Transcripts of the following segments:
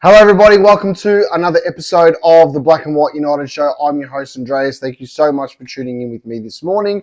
Hello everybody, welcome to another episode of the Black and White United Show. I'm your host Andreas. Thank you so much for tuning in with me this morning.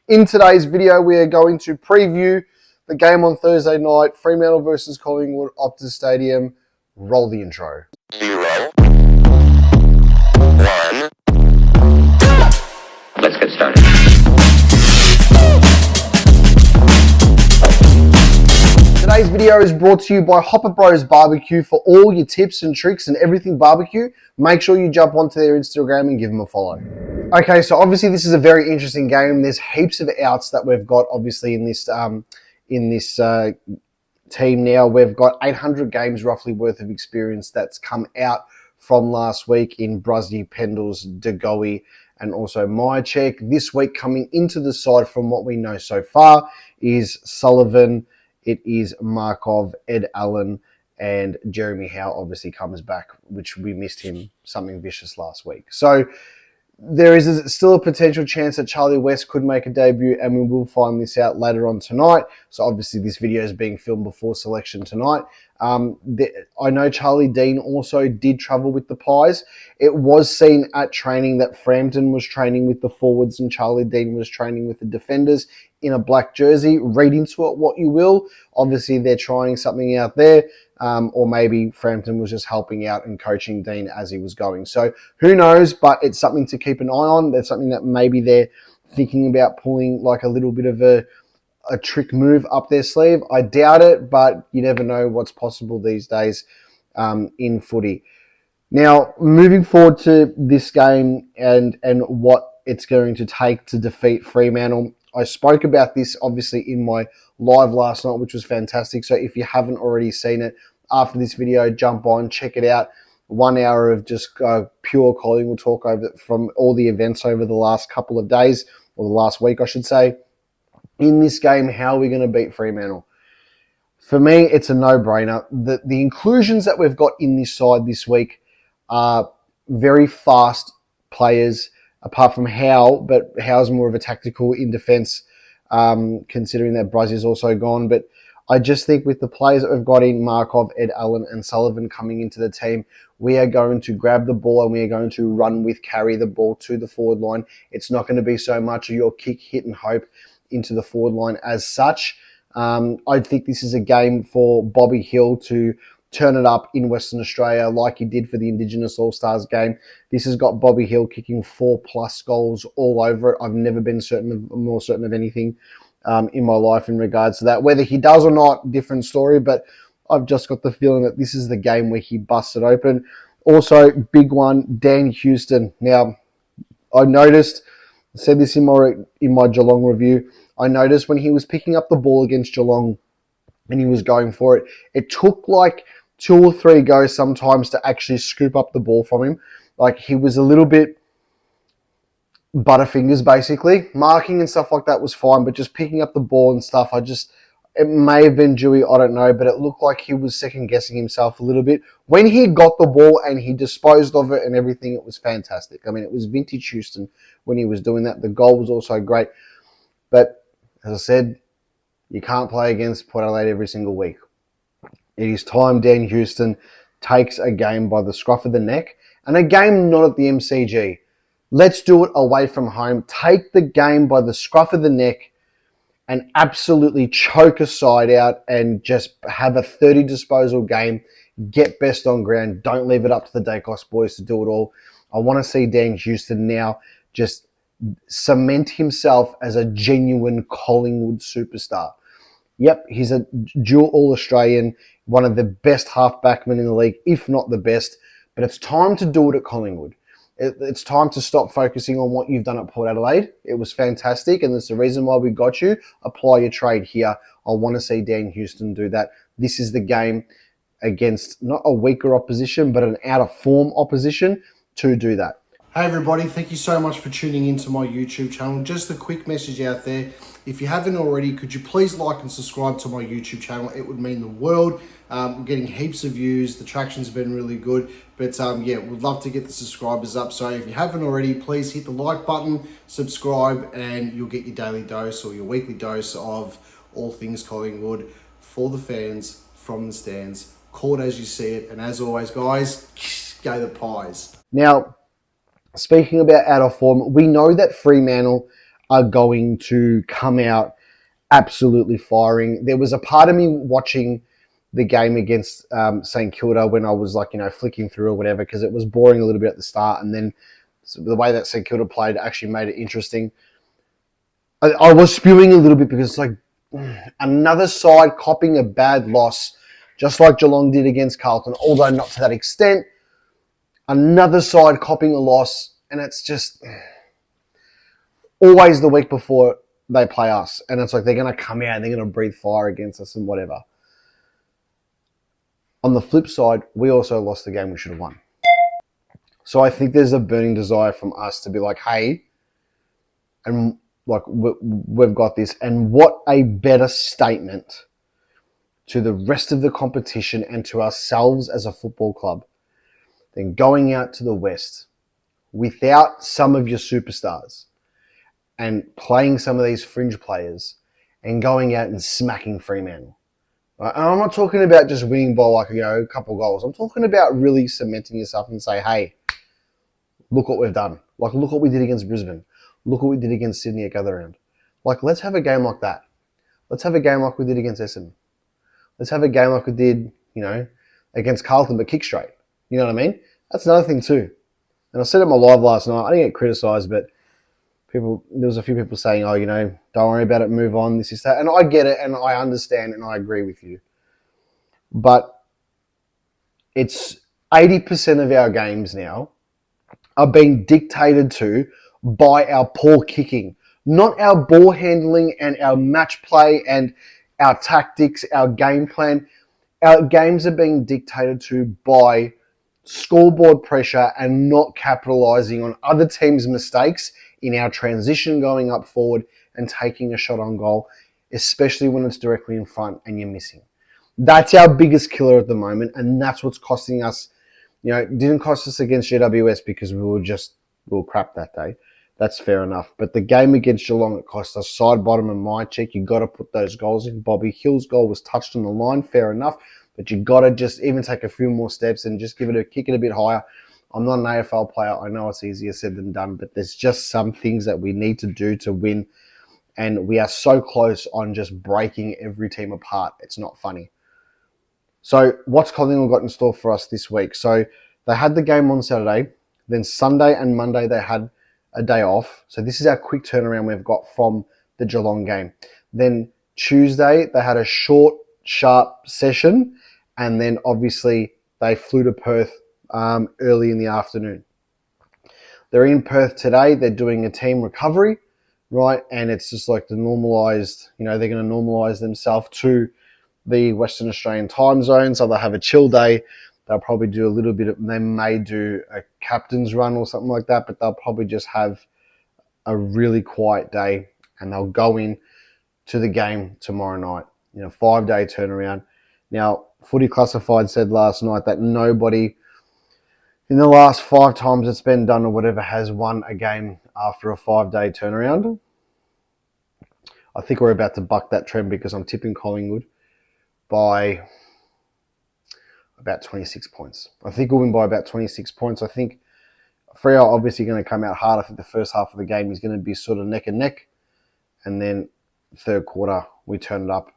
In today's video, we are going to preview the game on Thursday night, Fremantle versus Collingwood, Optus Stadium. Roll the intro. 0, 1. Let's get started. Today's video is brought to you by Hopper Bros Barbecue. For all your tips and tricks and everything barbecue, make sure you jump onto their Instagram and give them a follow. Okay, so obviously this is a very interesting game. There's heaps of outs that we've got obviously in this team now. We've got 800 games roughly worth of experience that's come out from last week in Bruzzy, Pendles, Degoe, and also Myercheck. This week coming into the side from what we know so far is Sullivan, it is Markov, Ed Allen, and Jeremy Howe obviously comes back, which we missed him something vicious last week. So there is still a potential chance that Charlie West could make a debut, and we will find this out later on tonight. So obviously this video is being filmed before selection tonight. I know Charlie Dean also did travel with the Pies. It was seen at training that Frampton was training with the forwards and Charlie Dean was training with the defenders in a black jersey. Read into it what you will. Obviously they're trying something out there. Or maybe Frampton was just helping out and coaching Dean as he was going. So who knows, but it's something to keep an eye on. That's something that maybe they're thinking about pulling like a little bit of a trick move up their sleeve. I doubt it, but you never know what's possible these days in footy. Now, moving forward to this game and what it's going to take to defeat Fremantle, I spoke about this obviously in my live last night, which was fantastic. So if you haven't already seen it, after this video, jump on, check it out. 1 hour of just pure Collingwood talk over from all the events over the last couple of days, or the last week, I should say. In this game, how are we going to beat Fremantle? For me, it's a no-brainer. The inclusions that we've got in this side this week are very fast players, apart from Howe, but Howe's more of a tactical in defence, considering that Bruzzy is also gone. But I just think with the players that we've got in, Markov, Ed Allen, and Sullivan coming into the team, we are going to grab the ball and we are going to run with, carry the ball to the forward line. It's not going to be so much of your kick, hit, and hope into the forward line as such. I think this is a game for Bobby Hill to turn it up in Western Australia like he did for the Indigenous All-Stars game. This has got Bobby Hill kicking 4+ goals all over it. I've never been more certain of anything in my life in regards to that. Whether he does or not, different story, but I've just got the feeling that this is the game where he busts it open. Also, big one, Dan Houston. Now, I noticed, I said this in my Geelong review, I noticed when he was picking up the ball against Geelong and he was going for it, it took like 2 or 3 goes sometimes to actually scoop up the ball from him. Like he was a little bit butterfingers basically. Marking and stuff like that was fine, but just picking up the ball and stuff, it may have been Dewey, I don't know, but it looked like he was second guessing himself a little bit. When he got the ball and he disposed of it and everything, it was fantastic. I mean, it was vintage Houston when he was doing that. The goal was also great. But as I said, you can't play against Port Adelaide every single week. It is time Dan Houston takes a game by the scruff of the neck, and a game not at the MCG. Let's do it away from home. Take the game by the scruff of the neck and absolutely choke a side out and just have a 30 disposal game. Get best on ground. Don't leave it up to the Dacos boys to do it all. I want to see Dan Houston now just cement himself as a genuine Collingwood superstar. Yep, he's a dual All-Australian, one of the best half-backmen in the league, if not the best. But it's time to do it at Collingwood. It's time to stop focusing on what you've done at Port Adelaide. It was fantastic, and that's the reason why we got you. Apply your trade here. I want to see Dan Houston do that. This is the game against not a weaker opposition, but an out-of-form opposition to do that. Hey everybody, thank you so much for tuning into my YouTube channel. Just a quick message out there. If you haven't already, could you please like and subscribe to my YouTube channel? It would mean the world. We're getting heaps of views. The traction's been really good. But yeah, we'd love to get the subscribers up. So if you haven't already, please hit the like button, subscribe, and you'll get your daily dose or your weekly dose of all things Collingwood for the fans, from the stands, Call it as you see it. And as always, guys, go the Pies. Now, speaking about out of form, we know that Fremantle are going to come out absolutely firing. There was a part of me watching the game against St Kilda when I was flicking through or whatever, because it was boring a little bit at the start, and then the way that St Kilda played actually made it interesting. I was spewing a little bit because it's like another side copying a bad loss, just like Geelong did against Carlton, although not to that extent. Another side copying a loss, and it's just always the week before they play us, and it's like they're going to come out and they're going to breathe fire against us and whatever. On the flip side, we also lost the game we should have won. So I think there's a burning desire from us to be like, hey, and like we've got this. And what a better statement to the rest of the competition and to ourselves as a football club than going out to the West without some of your superstars and playing some of these fringe players and going out and smacking Fremantle. And I'm not talking about just winning by a couple goals. I'm talking about really cementing yourself and say, hey, look what we've done. Like, look what we did against Brisbane. Look what we did against Sydney at Gatherround. Like, let's have a game like that. Let's have a game like we did against Essendon. Let's have a game like we did, against Carlton, but kick straight. You know what I mean? That's another thing too. And I said it in my live last night. I didn't get criticised, but there was a few people saying, oh, don't worry about it, move on, this is that. And I get it, and I understand, and I agree with you. But it's 80% of our games now are being dictated to by our poor kicking, not our ball handling and our match play and our tactics, our game plan. Our games are being dictated to by scoreboard pressure and not capitalising on other teams' mistakes in our transition going up forward and taking a shot on goal, especially when it's directly in front and you're missing. That's our biggest killer at the moment, and that's what's costing us. It didn't cost us against GWS because we were crap that day. That's fair enough. But the game against Geelong, it cost us side, bottom, and my check. You got to put those goals in. Bobby Hill's goal was touched on the line, fair enough. But you got to just even take a few more steps and just kick it a bit higher. I'm not an AFL player. I know it's easier said than done, but there's just some things that we need to do to win. And we are so close on just breaking every team apart. It's not funny. So what's Collingwood got in store for us this week? So they had the game on Saturday. Then Sunday and Monday they had a day off. So this is our quick turnaround we've got from the Geelong game. Then Tuesday they had a short, sharp session. And then obviously they flew to Perth early in the afternoon. They're in Perth today. They're doing a team recovery, right? And it's just like they're going to normalise themselves to the Western Australian time zone. So they'll have a chill day. They'll probably do they may do a captain's run or something like that, but they'll probably just have a really quiet day and they'll go in to the game tomorrow night. 5-day turnaround. Now, Footy Classified said last night that nobody in the last 5 times it's been done or whatever has won a game after a 5-day turnaround. I think we're about to buck that trend because I'm tipping Collingwood by about 26 points. I think we'll win by about 26 points. I think Freo are obviously going to come out hard. I think the first half of the game is going to be sort of neck and neck. And then third quarter, we turn it up.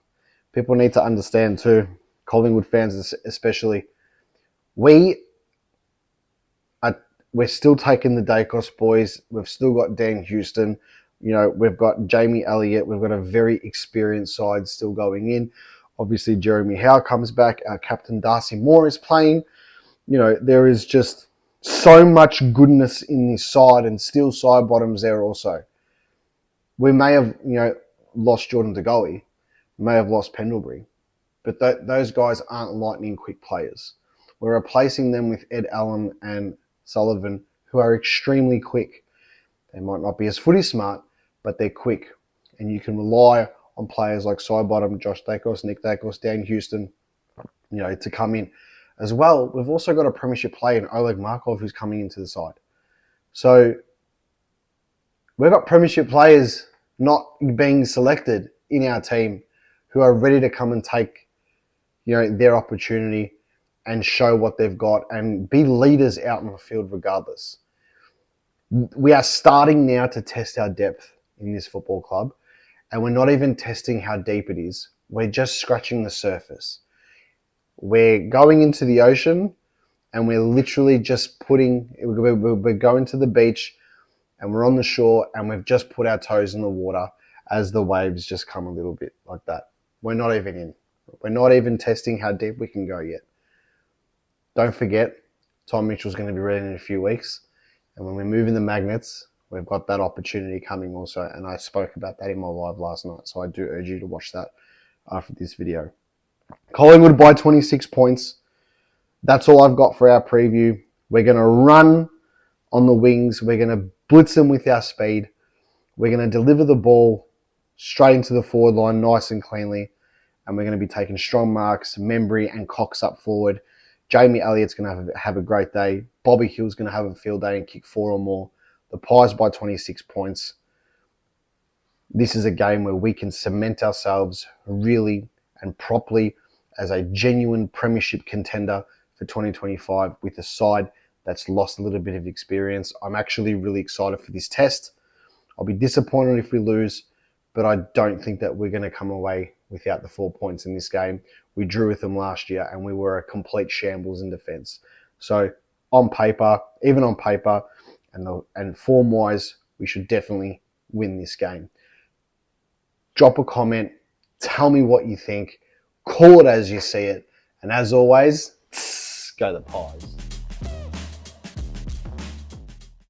People need to understand too, Collingwood fans especially, we're still taking the Dacos boys. We've still got Dan Houston. We've got Jamie Elliott. We've got a very experienced side still going in. Obviously, Jeremy Howe comes back. Our captain, Darcy Moore, is playing. There is just so much goodness in this side and still side bottoms there also. We may have, lost Jordan DeGoey, may have lost Pendlebury, but those guys aren't lightning quick players. We're replacing them with Ed Allen and Sullivan, who are extremely quick. They might not be as footy smart, but they're quick. And you can rely on players like Sidebottom, Josh Dacos, Nick Dacos, Dan Houston, to come in. As well, we've also got a premiership player in Oleg Markov who's coming into the side. So we've got premiership players not being selected in our team who are ready to come and take, their opportunity and show what they've got and be leaders out on the field regardless. We are starting now to test our depth in this football club, and we're not even testing how deep it is. We're just scratching the surface. We're going into the ocean, and we're literally just we're going to the beach, and we're on the shore, and we've just put our toes in the water as the waves just come a little bit like that. We're not even in. We're not even testing how deep we can go yet. Don't forget, Tom Mitchell's going to be ready in a few weeks. And when we move in the magnets, we've got that opportunity coming also. And I spoke about that in my live last night. So I do urge you to watch that after this video. Collingwood by 26 points. That's all I've got for our preview. We're going to run on the wings. We're going to blitz them with our speed. We're going to deliver the ball straight into the forward line nice and cleanly. And we're going to be taking strong marks, Membry and Cox up forward. Jamie Elliott's going to have a great day. Bobby Hill's going to have a field day and kick 4 or more. The Pies by 26 points. This is a game where we can cement ourselves really and properly as a genuine premiership contender for 2025 with a side that's lost a little bit of experience. I'm actually really excited for this test. I'll be disappointed if we lose, but I don't think that we're going to come away without the 4 points in this game. We drew with them last year and we were a complete shambles in defence. So on paper, even on paper and form-wise, we should definitely win this game. Drop a comment. Tell me what you think. Call it as you see it. And as always, go the Pies.